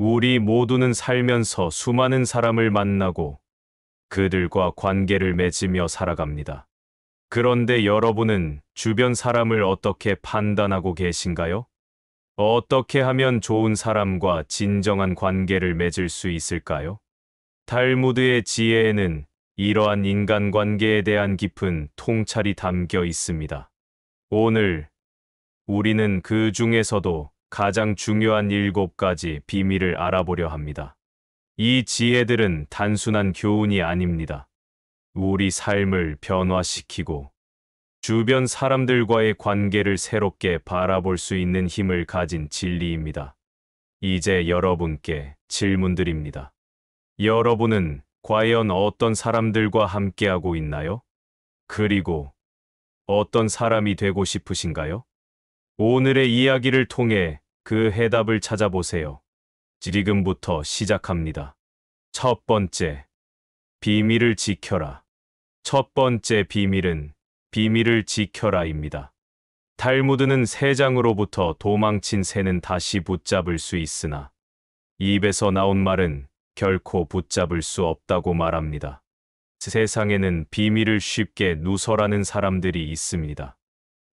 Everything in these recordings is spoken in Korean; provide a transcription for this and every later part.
우리 모두는 살면서 수많은 사람을 만나고 그들과 관계를 맺으며 살아갑니다. 그런데 여러분은 주변 사람을 어떻게 판단하고 계신가요? 어떻게 하면 좋은 사람과 진정한 관계를 맺을 수 있을까요? 탈무드의 지혜에는 이러한 인간관계에 대한 깊은 통찰이 담겨 있습니다. 오늘 우리는 그 중에서도 가장 중요한 7가지 비밀을 알아보려 합니다. 이 지혜들은 단순한 교훈이 아닙니다. 우리 삶을 변화시키고 주변 사람들과의 관계를 새롭게 바라볼 수 있는 힘을 가진 진리입니다. 이제 여러분께 질문드립니다. 여러분은 과연 어떤 사람들과 함께하고 있나요? 그리고 어떤 사람이 되고 싶으신가요? 오늘의 이야기를 통해 그 해답을 찾아보세요. 지금부터 시작합니다. 첫 번째, 비밀을 지켜라. 첫 번째 비밀은 비밀을 지켜라입니다. 탈무드는 새장으로부터 도망친 새는 다시 붙잡을 수 있으나 입에서 나온 말은 결코 붙잡을 수 없다고 말합니다. 세상에는 비밀을 쉽게 누설하는 사람들이 있습니다.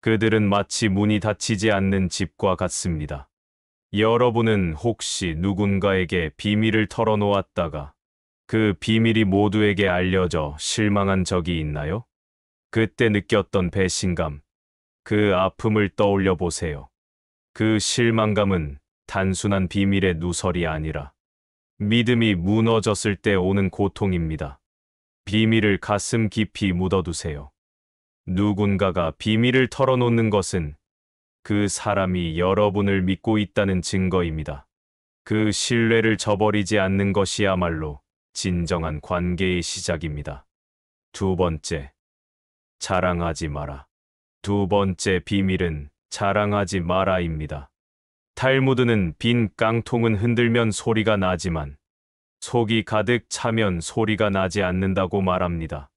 그들은 마치 문이 닫히지 않는 집과 같습니다. 여러분은 혹시 누군가에게 비밀을 털어놓았다가 그 비밀이 모두에게 알려져 실망한 적이 있나요? 그때 느꼈던 배신감, 그 아픔을 떠올려 보세요. 그 실망감은 단순한 비밀의 누설이 아니라 믿음이 무너졌을 때 오는 고통입니다. 비밀을 가슴 깊이 묻어두세요. 누군가가 비밀을 털어놓는 것은 그 사람이 여러분을 믿고 있다는 증거입니다. 그 신뢰를 저버리지 않는 것이야말로 진정한 관계의 시작입니다. 두 번째, 자랑하지 마라. 두 번째 비밀은 자랑하지 마라입니다. 탈무드는 빈 깡통은 흔들면 소리가 나지만 속이 가득 차면 소리가 나지 않는다고 말합니다.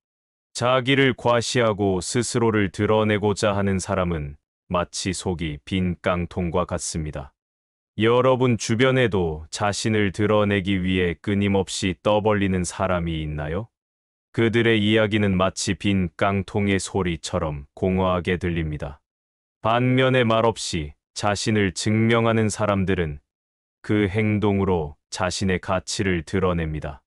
자기를 과시하고 스스로를 드러내고자 하는 사람은 마치 속이 빈 깡통과 같습니다. 여러분 주변에도 자신을 드러내기 위해 끊임없이 떠벌리는 사람이 있나요? 그들의 이야기는 마치 빈 깡통의 소리처럼 공허하게 들립니다. 반면에 말없이 자신을 증명하는 사람들은 그 행동으로 자신의 가치를 드러냅니다.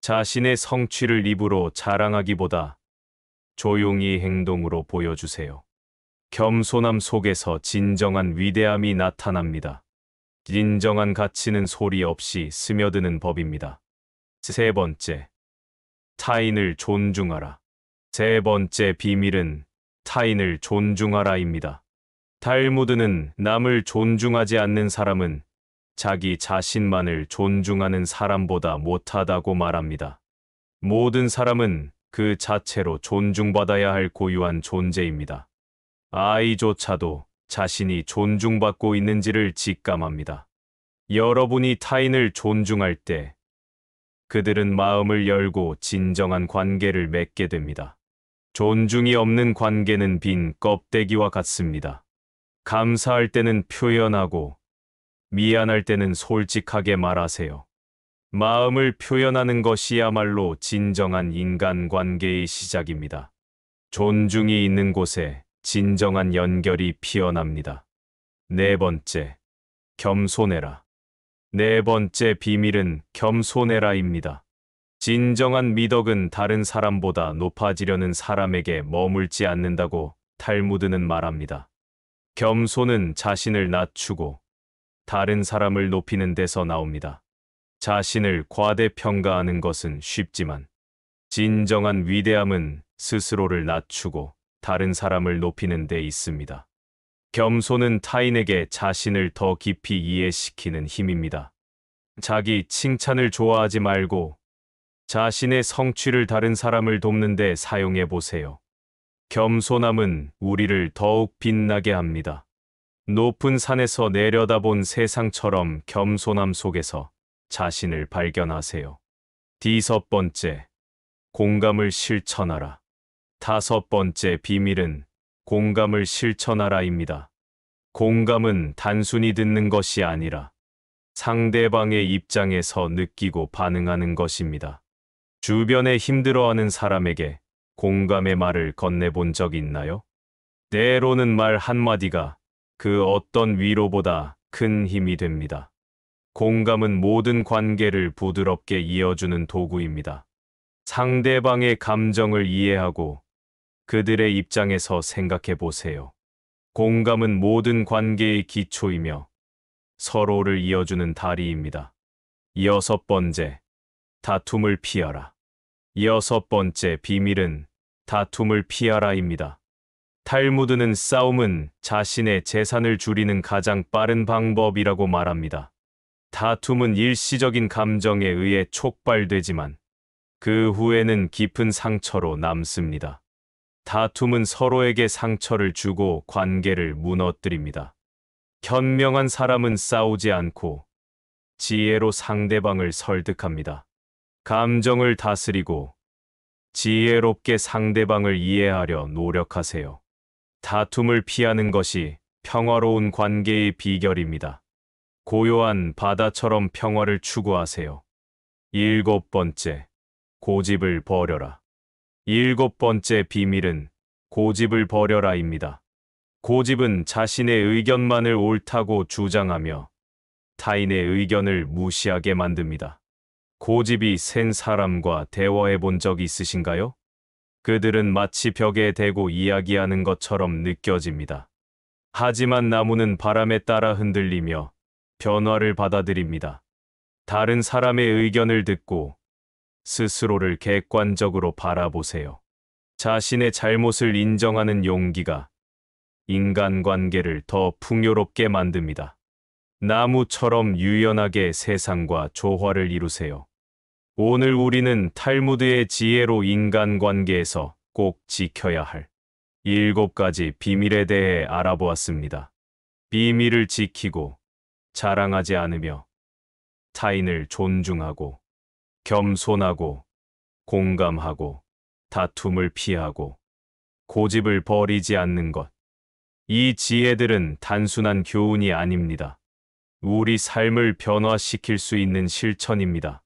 자신의 성취를 입으로 자랑하기보다 조용히 행동으로 보여주세요. 겸손함 속에서 진정한 위대함이 나타납니다. 진정한 가치는 소리 없이 스며드는 법입니다. 세 번째, 타인을 존중하라. 세 번째 비밀은 타인을 존중하라입니다. 탈무드는 남을 존중하지 않는 사람은 자기 자신만을 존중하는 사람보다 못하다고 말합니다. 모든 사람은 그 자체로 존중받아야 할 고유한 존재입니다. 아이조차도 자신이 존중받고 있는지를 직감합니다. 여러분이 타인을 존중할 때 그들은 마음을 열고 진정한 관계를 맺게 됩니다. 존중이 없는 관계는 빈 껍데기와 같습니다. 감사할 때는 표현하고 미안할 때는 솔직하게 말하세요. 마음을 표현하는 것이야말로 진정한 인간관계의 시작입니다. 존중이 있는 곳에 진정한 연결이 피어납니다. 네 번째, 겸손해라. 네 번째 비밀은 겸손해라입니다. 진정한 미덕은 다른 사람보다 높아지려는 사람에게 머물지 않는다고 탈무드는 말합니다. 겸손은 자신을 낮추고 다른 사람을 높이는 데서 나옵니다. 자신을 과대평가하는 것은 쉽지만 진정한 위대함은 스스로를 낮추고 다른 사람을 높이는 데 있습니다. 겸손은 타인에게 자신을 더 깊이 이해시키는 힘입니다. 자기 칭찬을 좋아하지 말고 자신의 성취를 다른 사람을 돕는 데 사용해 보세요. 겸손함은 우리를 더욱 빛나게 합니다. 높은 산에서 내려다본 세상처럼 겸손함 속에서 자신을 발견하세요. 다섯 번째, 공감을 실천하라. 다섯 번째 비밀은 공감을 실천하라입니다. 공감은 단순히 듣는 것이 아니라 상대방의 입장에서 느끼고 반응하는 것입니다. 주변에 힘들어하는 사람에게 공감의 말을 건네본 적 있나요? 때로는 말 한마디가 그 어떤 위로보다 큰 힘이 됩니다. 공감은 모든 관계를 부드럽게 이어주는 도구입니다. 상대방의 감정을 이해하고 그들의 입장에서 생각해 보세요. 공감은 모든 관계의 기초이며 서로를 이어주는 다리입니다. 6번째, 다툼을 피하라. 6번째 비밀은 다툼을 피하라입니다. 탈무드는 싸움은 자신의 재산을 줄이는 가장 빠른 방법이라고 말합니다. 다툼은 일시적인 감정에 의해 촉발되지만 그 후에는 깊은 상처로 남습니다. 다툼은 서로에게 상처를 주고 관계를 무너뜨립니다. 현명한 사람은 싸우지 않고 지혜로 상대방을 설득합니다. 감정을 다스리고 지혜롭게 상대방을 이해하려 노력하세요. 다툼을 피하는 것이 평화로운 관계의 비결입니다. 고요한 바다처럼 평화를 추구하세요. 7번째, 고집을 버려라. 7번째 비밀은 고집을 버려라입니다. 고집은 자신의 의견만을 옳다고 주장하며 타인의 의견을 무시하게 만듭니다. 고집이 센 사람과 대화해 본 적 있으신가요? 그들은 마치 벽에 대고 이야기하는 것처럼 느껴집니다. 하지만 나무는 바람에 따라 흔들리며 변화를 받아들입니다. 다른 사람의 의견을 듣고 스스로를 객관적으로 바라보세요. 자신의 잘못을 인정하는 용기가 인간관계를 더 풍요롭게 만듭니다. 나무처럼 유연하게 세상과 조화를 이루세요. 오늘 우리는 탈무드의 지혜로 인간관계에서 꼭 지켜야 할 7가지 비밀에 대해 알아보았습니다. 비밀을 지키고 자랑하지 않으며 타인을 존중하고 겸손하고 공감하고 다툼을 피하고 고집을 버리지 않는 것. 이 지혜들은 단순한 교훈이 아닙니다. 우리 삶을 변화시킬 수 있는 실천입니다.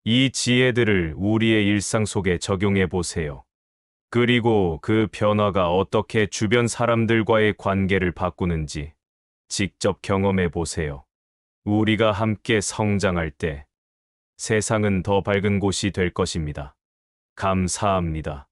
이 지혜들을 우리의 일상 속에 적용해 보세요. 그리고 그 변화가 어떻게 주변 사람들과의 관계를 바꾸는지 직접 경험해 보세요. 우리가 함께 성장할 때 세상은 더 밝은 곳이 될 것입니다. 감사합니다.